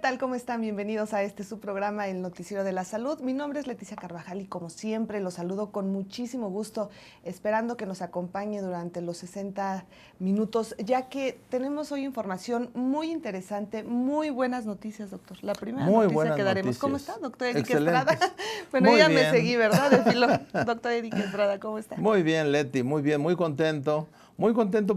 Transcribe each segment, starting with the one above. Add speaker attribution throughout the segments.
Speaker 1: tal? ¿Cómo están? Bienvenidos a su programa, El Noticiero de la Salud. Mi nombre es Leticia Carvajal y como siempre los saludo con muchísimo gusto, esperando que nos acompañe durante los 60 minutos, ya que tenemos hoy información muy interesante, muy buenas noticias, doctor. La primera
Speaker 2: muy
Speaker 1: noticia que daremos. ¿Cómo está, doctor Eric Estrada? Bueno,
Speaker 2: muy
Speaker 1: ya
Speaker 2: bien.
Speaker 1: me seguí, ¿verdad? De filo. Doctor Eric Estrada, ¿cómo está?
Speaker 2: Muy bien, Leti, muy bien, muy contento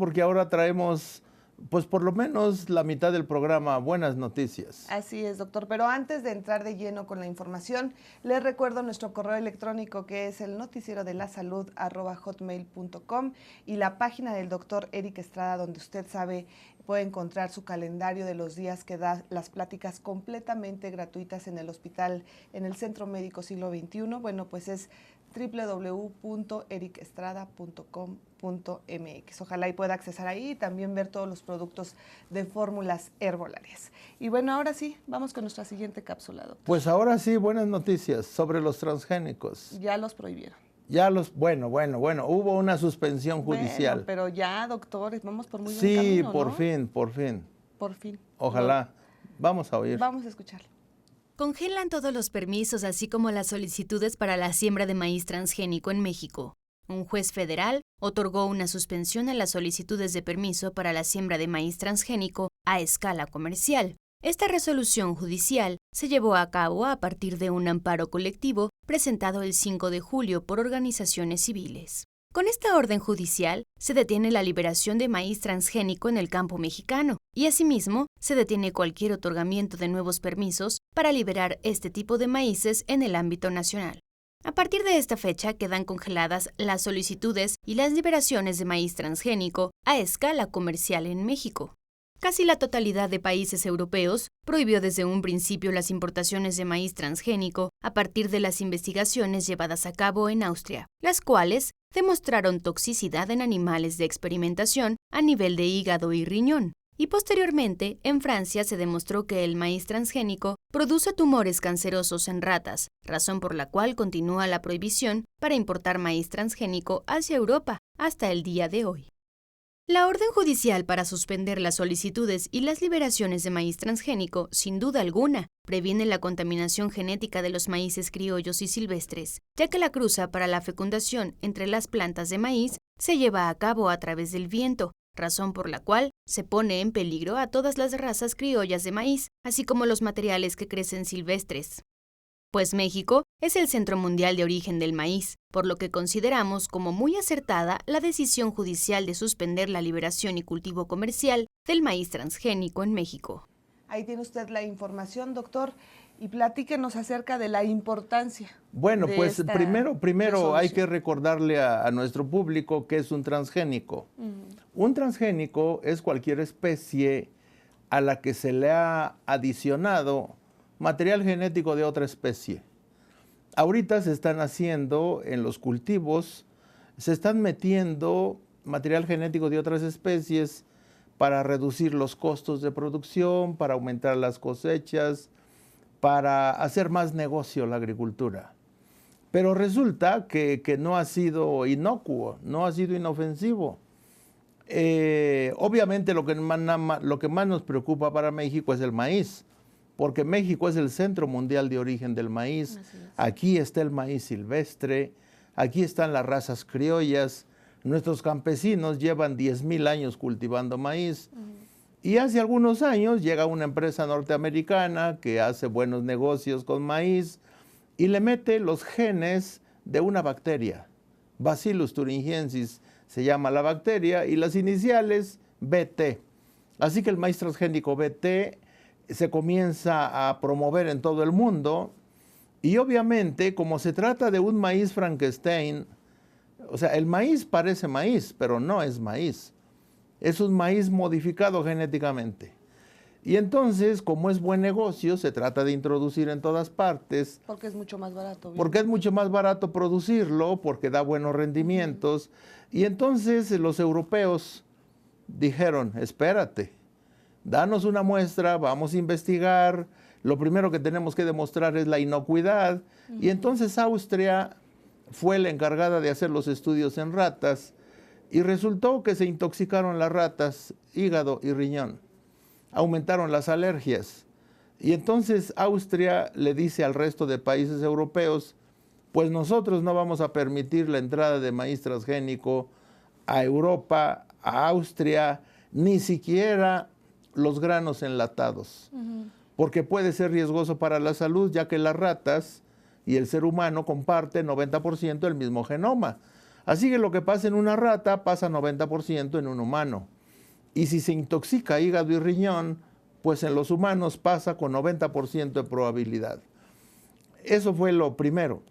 Speaker 2: porque ahora traemos, pues por lo menos la mitad del programa, buenas noticias.
Speaker 1: Así es, doctor. Pero antes de entrar de lleno con la información, les recuerdo nuestro correo electrónico que es el noticierodelasalud@hotmail.com y la página del doctor Eric Estrada, donde usted sabe puede encontrar su calendario de los días que da las pláticas completamente gratuitas en el hospital, en el Centro Médico Siglo XXI. Bueno, pues es www.ericestrada.com.mx. Ojalá y pueda accesar ahí y también ver todos los productos de fórmulas herbolarias. Y bueno, ahora sí, vamos con nuestra siguiente cápsula, doctor.
Speaker 2: Pues ahora sí, buenas noticias sobre los transgénicos.
Speaker 1: Ya los prohibieron.
Speaker 2: Bueno, hubo una suspensión judicial.
Speaker 1: Bueno, pero ya, doctor, vamos por muy buen
Speaker 2: sí,
Speaker 1: camino,
Speaker 2: por
Speaker 1: ¿no?
Speaker 2: fin.
Speaker 1: Por fin.
Speaker 2: Ojalá. Vamos a oír.
Speaker 1: Vamos a escucharlo.
Speaker 3: Congelan todos los permisos, así como las solicitudes para la siembra de maíz transgénico en México. Un juez federal otorgó una suspensión a las solicitudes de permiso para la siembra de maíz transgénico a escala comercial. Esta resolución judicial se llevó a cabo a partir de un amparo colectivo presentado el 5 de julio por organizaciones civiles. Con esta orden judicial, se detiene la liberación de maíz transgénico en el campo mexicano y asimismo se detiene cualquier otorgamiento de nuevos permisos para liberar este tipo de maíces en el ámbito nacional. A partir de esta fecha quedan congeladas las solicitudes y las liberaciones de maíz transgénico a escala comercial en México. Casi la totalidad de países europeos prohibió desde un principio las importaciones de maíz transgénico a partir de las investigaciones llevadas a cabo en Austria, las cuales demostraron toxicidad en animales de experimentación a nivel de hígado y riñón. Y posteriormente, en Francia se demostró que el maíz transgénico produce tumores cancerosos en ratas, razón por la cual continúa la prohibición para importar maíz transgénico hacia Europa hasta el día de hoy. La orden judicial para suspender las solicitudes y las liberaciones de maíz transgénico, sin duda alguna, previene la contaminación genética de los maíces criollos y silvestres, ya que la cruza para la fecundación entre las plantas de maíz se lleva a cabo a través del viento, razón por la cual se pone en peligro a todas las razas criollas de maíz, así como los materiales que crecen silvestres. Pues México es el centro mundial de origen del maíz, por lo que consideramos como muy acertada la decisión judicial de suspender la liberación y cultivo comercial del maíz transgénico en México.
Speaker 1: Ahí tiene usted la información, doctor, y platíquenos acerca de la importancia.
Speaker 2: Bueno, pues primero hay que recordarle a nuestro público qué es un transgénico. Un transgénico es cualquier especie a la que se le ha adicionado material genético de otra especie. Ahorita se están haciendo en los cultivos, se están metiendo material genético de otras especies para reducir los costos de producción, para aumentar las cosechas, para hacer más negocio la agricultura. Pero resulta que no ha sido inocuo, no ha sido inofensivo. Obviamente lo que más nos preocupa para México es el maíz, porque México es el centro mundial de origen del maíz. Aquí está el maíz silvestre, aquí están las razas criollas. Nuestros campesinos llevan 10,000 años cultivando maíz. Y hace algunos años llega una empresa norteamericana que hace buenos negocios con maíz y le mete los genes de una bacteria. Bacillus thuringiensis se llama la bacteria y las iniciales BT. Así que el maíz transgénico BT se comienza a promover en todo el mundo y obviamente como se trata de un maíz Frankenstein, o sea, el maíz parece maíz, pero no es maíz. Es un maíz modificado genéticamente. Y entonces, como es buen negocio, se trata de introducir en todas partes.
Speaker 1: Porque es mucho más barato.
Speaker 2: Porque es mucho más barato producirlo, porque da buenos rendimientos. Y entonces los europeos dijeron, espérate, danos una muestra, vamos a investigar. Lo primero que tenemos que demostrar es la inocuidad. Y entonces Austria fue la encargada de hacer los estudios en ratas y resultó que se intoxicaron las ratas, hígado y riñón. Aumentaron las alergias. Y entonces Austria le dice al resto de países europeos, pues nosotros no vamos a permitir la entrada de maíz transgénico a Europa, a Austria, ni siquiera los granos enlatados, porque puede ser riesgoso para la salud, ya que las ratas y el ser humano comparten 90% el mismo genoma. Así que lo que pasa en una rata pasa 90% en un humano. Y si se intoxica hígado y riñón, pues en los humanos pasa con 90% de probabilidad. Eso fue lo primero.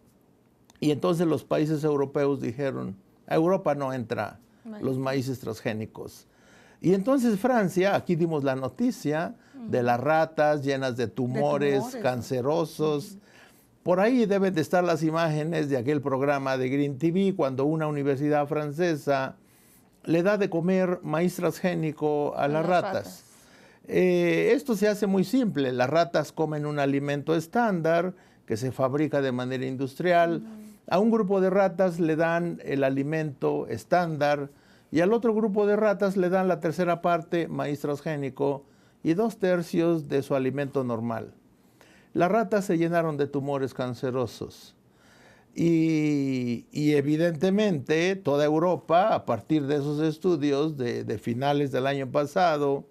Speaker 2: Y entonces los países europeos dijeron, a Europa no entra los maíces transgénicos. Y entonces Francia, aquí dimos la noticia de las ratas llenas de tumores cancerosos. Por ahí deben de estar las imágenes de aquel programa de Green TV cuando una universidad francesa le da de comer maíz transgénico a las ratas. Esto se hace muy simple. Las ratas comen un alimento estándar que se fabrica de manera industrial. A un grupo de ratas le dan el alimento estándar y al otro grupo de ratas le dan la tercera parte, maíz transgénico, y 2/3 de su alimento normal. Las ratas se llenaron de tumores cancerosos. Y evidentemente toda Europa, a partir de esos estudios de finales del año pasado,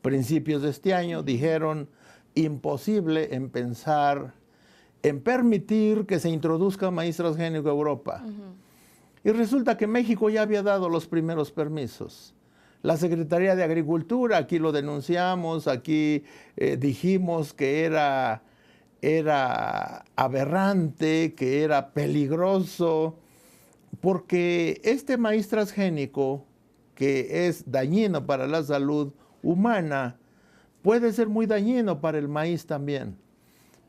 Speaker 2: principios de este año, dijeron, imposible en pensar en permitir que se introduzca maíz transgénico a Europa. Y resulta que México ya había dado los primeros permisos. La Secretaría de Agricultura, aquí lo denunciamos, aquí dijimos que era aberrante, que era peligroso, porque este maíz transgénico, que es dañino para la salud humana, puede ser muy dañino para el maíz también,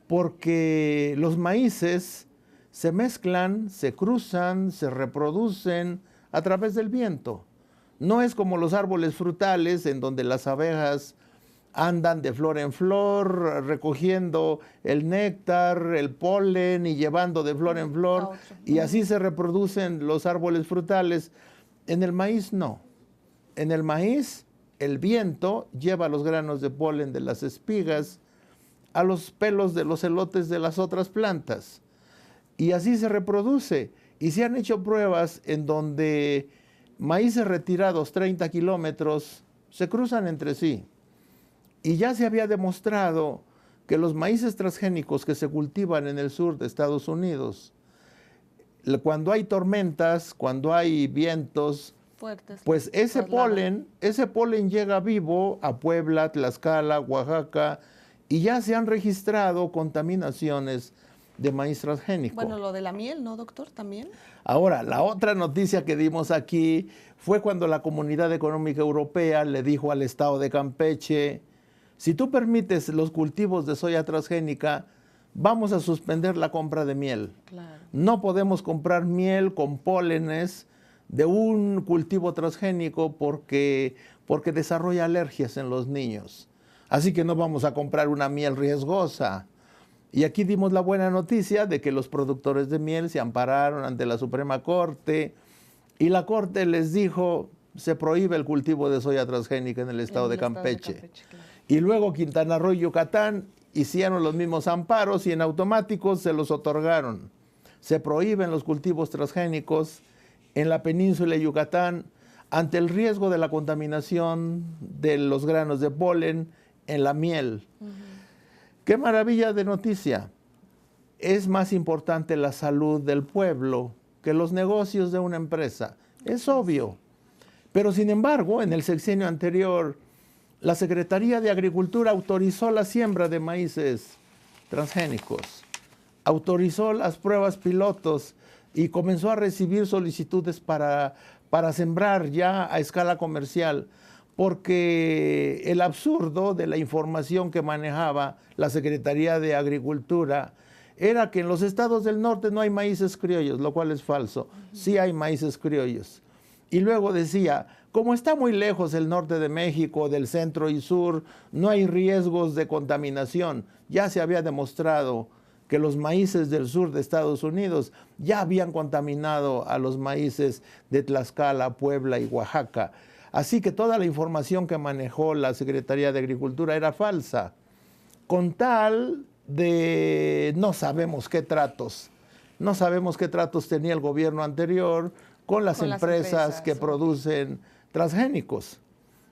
Speaker 2: porque los maíces se mezclan, se cruzan, se reproducen a través del viento. No es como los árboles frutales en donde las abejas andan de flor en flor recogiendo el néctar, el polen y llevando de flor en flor y así se reproducen los árboles frutales. En el maíz no. En el maíz el viento lleva los granos de polen de las espigas a los pelos de los elotes de las otras plantas. Y así se reproduce. Y se han hecho pruebas en donde maíces retirados 30 kilómetros se cruzan entre sí. Y ya se había demostrado que los maíces transgénicos que se cultivan en el sur de Estados Unidos, cuando hay tormentas, cuando hay vientos fuertes, pues ese polen llega vivo a Puebla, Tlaxcala, Oaxaca, y ya se han registrado contaminaciones de maíz transgénico.
Speaker 1: Bueno, lo de la miel, ¿no, doctor? También.
Speaker 2: Ahora, la otra noticia que dimos aquí fue cuando la Comunidad Económica Europea le dijo al Estado de Campeche, si tú permites los cultivos de soya transgénica, vamos a suspender la compra de miel. Claro. No podemos comprar miel con pólenes de un cultivo transgénico porque desarrolla alergias en los niños. Así que no vamos a comprar una miel riesgosa. Y aquí dimos la buena noticia de que los productores de miel se ampararon ante la Suprema Corte y la Corte les dijo, se prohíbe el cultivo de soya transgénica en el estado de Campeche. Claro. Y luego Quintana Roo y Yucatán hicieron los mismos amparos y en automático se los otorgaron. Se prohíben los cultivos transgénicos en la península de Yucatán ante el riesgo de la contaminación de los granos de polen en la miel. ¡Qué maravilla de noticia! Es más importante la salud del pueblo que los negocios de una empresa. Es obvio. Pero sin embargo, en el sexenio anterior, la Secretaría de Agricultura autorizó la siembra de maíces transgénicos, autorizó las pruebas pilotos y comenzó a recibir solicitudes para sembrar ya a escala comercial, porque el absurdo de la información que manejaba la Secretaría de Agricultura era que en los estados del norte no hay maíces criollos, lo cual es falso. Sí hay maíces criollos. Y luego decía, como está muy lejos el norte de México, del centro y sur, no hay riesgos de contaminación. Ya se había demostrado que los maíces del sur de Estados Unidos ya habían contaminado a los maíces de Tlaxcala, Puebla y Oaxaca. Así que toda la información que manejó la Secretaría de Agricultura era falsa. con tal de no sabemos qué tratos tenía el gobierno anterior con las empresas que producen transgénicos.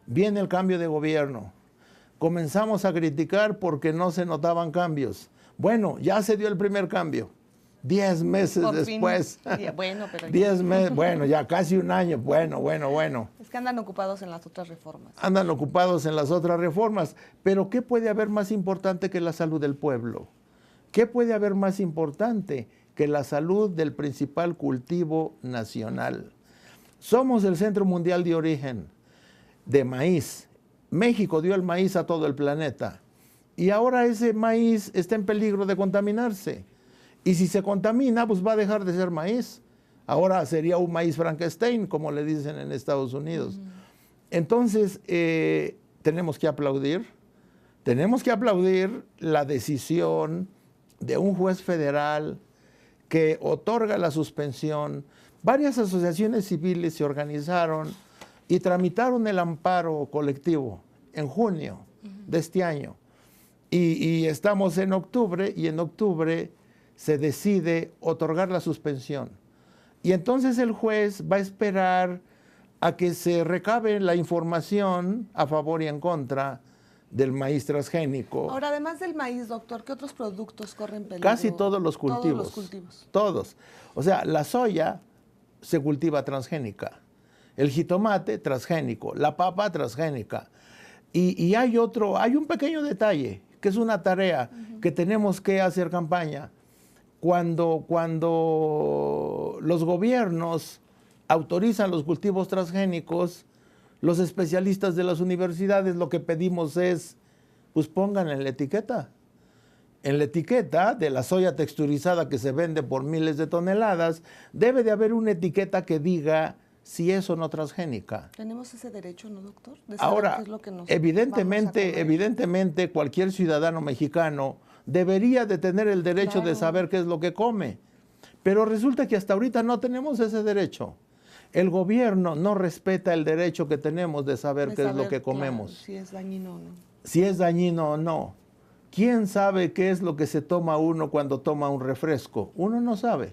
Speaker 2: Viene el cambio de gobierno. Comenzamos a criticar porque no se notaban cambios. Bueno, ya se dio el primer cambio. 10 meses
Speaker 1: Por
Speaker 2: después.
Speaker 1: fin. Bueno, pero
Speaker 2: 10 meses, bueno, ya casi un año. Bueno.
Speaker 1: Es que andan ocupados en las otras reformas.
Speaker 2: Andan ocupados en las otras reformas. Pero ¿qué puede haber más importante que la salud del pueblo? ¿Qué puede haber más importante que la salud del principal cultivo nacional? Somos el centro mundial de origen de maíz. México dio el maíz a todo el planeta. Y ahora ese maíz está en peligro de contaminarse. Y si se contamina, pues va a dejar de ser maíz. Ahora sería un maíz Frankenstein, como le dicen en Estados Unidos. Entonces, tenemos que aplaudir la decisión de un juez federal que otorga la suspensión. Varias asociaciones civiles se organizaron y tramitaron el amparo colectivo en junio de este año. Y estamos en octubre, y en octubre se decide otorgar la suspensión. Y entonces el juez va a esperar a que se recabe la información a favor y en contra del maíz transgénico.
Speaker 1: Ahora, además del maíz, doctor, ¿qué otros productos corren peligro?
Speaker 2: Casi todos los cultivos.
Speaker 1: Todos los cultivos.
Speaker 2: Todos. O sea, la soya se cultiva transgénica, el jitomate transgénico, la papa transgénica. Y hay un pequeño detalle, que es una tarea que tenemos que hacer campaña. Cuando los gobiernos autorizan los cultivos transgénicos, los especialistas de las universidades lo que pedimos es, pues pongan en la etiqueta de la soya texturizada que se vende por miles de toneladas, debe de haber una etiqueta que diga si es o no transgénica.
Speaker 1: ¿Tenemos ese derecho, no, doctor? De saber
Speaker 2: Ahora,
Speaker 1: qué es lo que nos
Speaker 2: evidentemente cualquier ciudadano mexicano debería de tener el derecho de saber qué es lo que come. Pero resulta que hasta ahorita no tenemos ese derecho. El gobierno no respeta el derecho que tenemos de saber qué es lo que comemos.
Speaker 1: Claro, si es dañino o no.
Speaker 2: Si es dañino o no. ¿Quién sabe qué es lo que se toma uno cuando toma un refresco? Uno no sabe.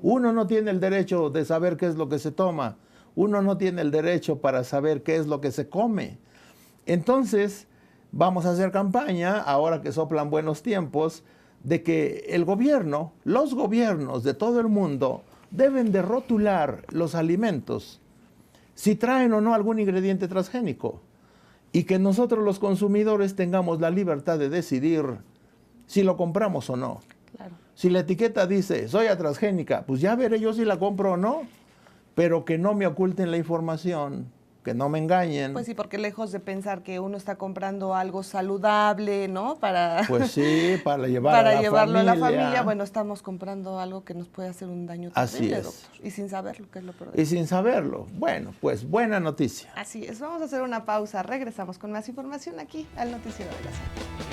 Speaker 2: Uno no tiene el derecho de saber qué es lo que se toma. Uno no tiene el derecho para saber qué es lo que se come. Entonces, vamos a hacer campaña, ahora que soplan buenos tiempos, de que el gobierno, los gobiernos de todo el mundo, deben de rotular los alimentos, si traen o no algún ingrediente transgénico, y que nosotros los consumidores tengamos la libertad de decidir si lo compramos o no.
Speaker 1: Claro.
Speaker 2: Si la etiqueta dice soya transgénica, pues ya veré yo si la compro o no, pero que no me oculten la información, que no me engañen.
Speaker 1: Pues sí, porque lejos de pensar que uno está comprando algo saludable, ¿no?
Speaker 2: Pues sí, para
Speaker 1: llevarlo a la familia, bueno, estamos comprando algo que nos puede hacer un daño terrible,
Speaker 2: Así es.
Speaker 1: doctor. Y sin saberlo, que es lo peor.
Speaker 2: Y sin saberlo. Bueno, pues buena noticia.
Speaker 1: Así es, vamos a hacer una pausa, regresamos con más información aquí al Noticiero de la Salud.